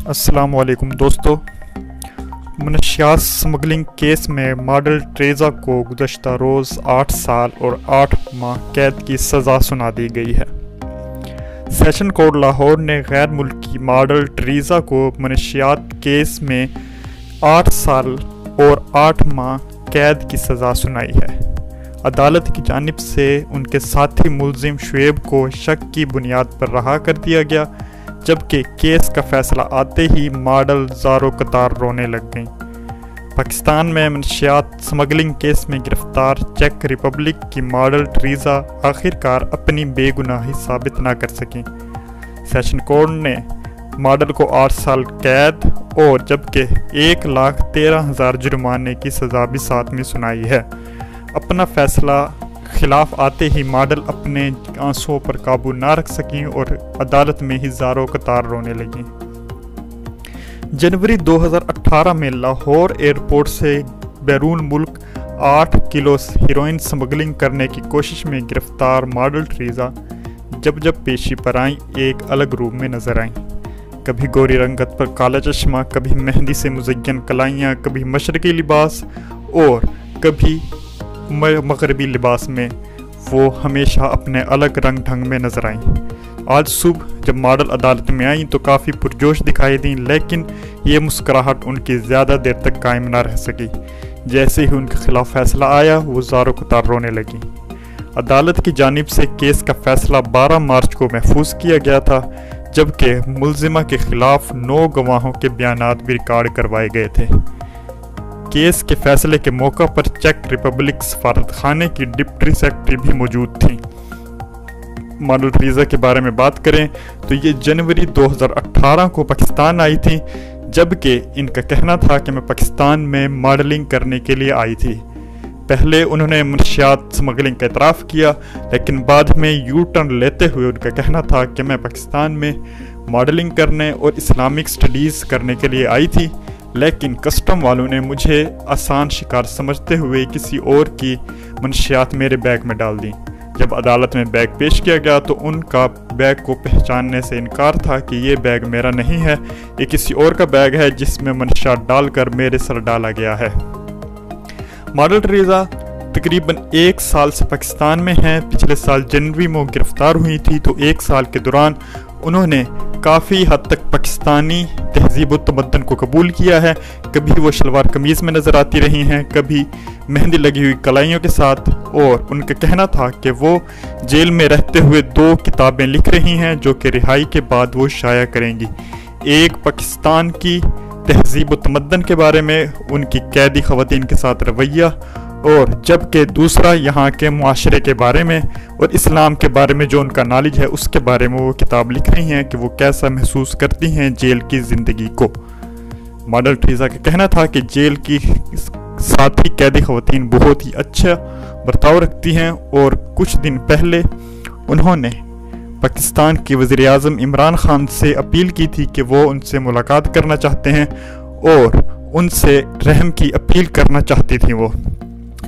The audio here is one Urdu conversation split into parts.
السلام علیکم دوستو، منشیات سمگلنگ کیس میں ماڈل ٹریزا کو گزشتہ روز 8 سال اور 8 ماہ قید کی سزا سنا دی گئی ہے۔ سیشن کورٹ لاہور نے غیر ملکی ماڈل ٹریزا کو منشیات کیس میں 8 سال اور 8 ماہ قید کی سزا سنائی ہے۔ عدالت کی جانب سے ان کے ساتھی ملزم شعیب کو شک کی بنیاد پر رہا کر دیا گیا، جبکہ کیس کا فیصلہ آتے ہی ماڈل زارو قطار رونے لگ گئیں۔ پاکستان میں منشیات سمگلنگ کیس میں گرفتار چیک ریپبلک کی ماڈل ٹریزا آخرکار اپنی بے گناہی ثابت نہ کر سکیں۔ سیشن کورٹ نے ماڈل کو 8 سال قید اور جبکہ 1,13,000 جرمانے کی سزا بھی ساتھ میں سنائی ہے۔ اپنا فیصلہ خلاف آتے ہی ماڈل اپنے آنسوؤں پر قابو نہ رکھ سکیں اور عدالت میں ہی زارو قطار رونے لگیں۔ جنوری 2018 میں لاہور ایئرپورٹ سے بیرون ملک 8 کلو ہیروئن سمگلنگ کرنے کی کوشش میں گرفتار ماڈل ٹریزا جب پیشی پر آئیں ایک الگ روپ میں نظر آئیں۔ کبھی گوری رنگت پر کالا چشمہ، کبھی مہندی سے مزین کلائیاں، کبھی مشرقی لباس اور کبھی مغربی لباس میں، وہ ہمیشہ اپنے الگ رنگ ڈھنگ میں نظر آئیں۔ آج صبح جب ماڈل عدالت میں آئیں تو کافی پرجوش دکھائی دیں، لیکن یہ مسکراہٹ ان کی زیادہ دیر تک قائم نہ رہ سکی۔ جیسے ہی ان کے خلاف فیصلہ آیا وہ زارو قطار رونے لگیں۔ عدالت کی جانب سے کیس کا فیصلہ 12 مارچ کو محفوظ کیا گیا تھا، جبکہ ملزمہ کے خلاف 9 گواہوں کے بیانات بھی ریکارڈ کروائے گئے تھے۔ کیس کے فیصلے کے موقع پر چیک ریپبلک سفارت خانے کی ڈپٹی سیکرٹری بھی موجود تھیں۔ ماڈل ٹریزا کے بارے میں بات کریں تو یہ جنوری 2018 کو پاکستان آئی تھی، جبکہ ان کا کہنا تھا کہ میں پاکستان میں ماڈلنگ کرنے کے لیے آئی تھی۔ پہلے انہوں نے منشیات سمگلنگ کا اعتراف کیا، لیکن بعد میں یو ٹرن لیتے ہوئے ان کا کہنا تھا کہ میں پاکستان میں ماڈلنگ کرنے اور اسلامک سٹڈیز کرنے کے لیے آئی تھی، لیکن کسٹم والوں نے مجھے آسان شکار سمجھتے ہوئے کسی اور کی منشیات میرے بیگ میں ڈال دیں۔ جب عدالت میں بیگ پیش کیا گیا تو ان کا بیگ کو پہچاننے سے انکار تھا کہ یہ بیگ میرا نہیں ہے، یہ کسی اور کا بیگ ہے جس میں منشیات ڈال کر میرے سر ڈالا گیا ہے۔ ماڈل ٹریزا تقریباً 1 سال سے پاکستان میں ہیں۔ پچھلے سال جنوری میں گرفتار ہوئی تھی تو 1 سال کے دوران انہوں نے کافی حد تک پاکستانی تہذیب و تمدن کو قبول کیا ہے۔ کبھی وہ شلوار قمیض میں نظر آتی رہی ہیں، کبھی مہندی لگی ہوئی کلائیوں کے ساتھ، اور ان کا کہنا تھا کہ وہ جیل میں رہتے ہوئے 2 کتابیں لکھ رہی ہیں جو کہ رہائی کے بعد وہ شائع کریں گی۔ ایک پاکستان کی تہذیب و تمدن کے بارے میں، ان کی قیدی خواتین کے ساتھ رویہ، اور جبکہ دوسرا یہاں کے معاشرے کے بارے میں اور اسلام کے بارے میں جو ان کا نالج ہے اس کے بارے میں وہ کتاب لکھ رہی ہیں کہ وہ کیسا محسوس کرتی ہیں جیل کی زندگی کو۔ ماڈل ٹریزا کا کہنا تھا کہ جیل کی ساتھی قیدی خواتین بہت ہی اچھا برتاؤ رکھتی ہیں، اور کچھ دن پہلے انہوں نے پاکستان کے وزیر اعظم عمران خان سے اپیل کی تھی کہ وہ ان سے ملاقات کرنا چاہتے ہیں اور ان سے رحم کی اپیل کرنا چاہتی تھیں وہ،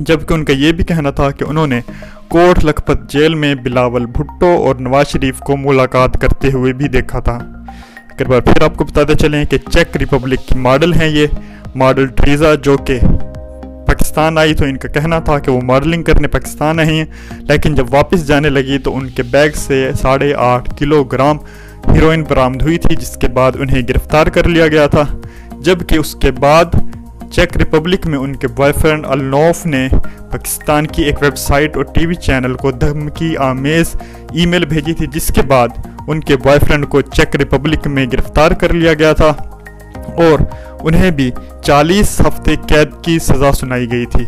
جبکہ ان کا یہ بھی کہنا تھا کہ انہوں نے کوٹ لکھپت جیل میں بلاول بھٹو اور نواز شریف کو ملاقات کرتے ہوئے بھی دیکھا تھا۔ ایک بار پھر آپ کو بتاتے چلیں کہ چیک ریپبلک کی ماڈل ہیں یہ ماڈل ٹریزا، جو کہ پاکستان آئی تو ان کا کہنا تھا کہ وہ ماڈلنگ کرنے پاکستان آئی ہیں، لیکن جب واپس جانے لگی تو ان کے بیگ سے 8.5 کلو گرام ہیروئن برآمد ہوئی تھی، جس کے بعد انہیں گرفتار کر لیا گیا تھا۔ جبکہ اس کے بعد چیک ریپبلک میں ان کے بوائے فرینڈ النوف نے پاکستان کی ایک ویب سائٹ اور ٹی وی چینل کو دھمکی آمیز ای میل بھیجی تھی، جس کے بعد ان کے بوائے فرینڈ کو چیک ریپبلک میں گرفتار کر لیا گیا تھا اور انہیں بھی 40 ہفتے قید کی سزا سنائی گئی تھی۔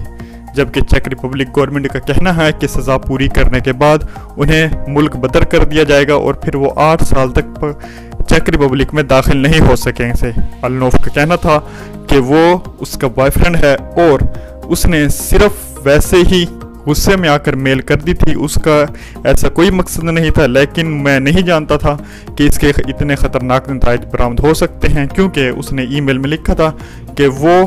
جبکہ چیک ریپبلک گورنمنٹ کا کہنا ہے کہ سزا پوری کرنے کے بعد انہیں ملک بدر کر دیا جائے گا اور پھر وہ 8 سال تک چیک ریپبلک میں داخل نہیں ہو سکیں سے۔ النوف کا کہنا تھا کہ وہ اس کا بوائے فرینڈ ہے اور اس نے صرف ویسے ہی غصے میں آ کر میل کر دی تھی، اس کا ایسا کوئی مقصد نہیں تھا، لیکن میں نہیں جانتا تھا کہ اس کے اتنے خطرناک نتائج برآمد ہو سکتے ہیں، کیونکہ اس نے ای میل میں لکھا تھا کہ وہ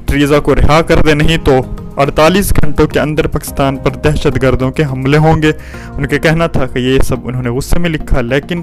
ٹریزا کو رہا کر دے، نہیں تو 48 گھنٹوں کے اندر پاکستان پر دہشت گردوں کے حملے ہوں گے۔ ان کا کہنا تھا کہ یہ سب انہوں نے غصے میں لکھا، لیکن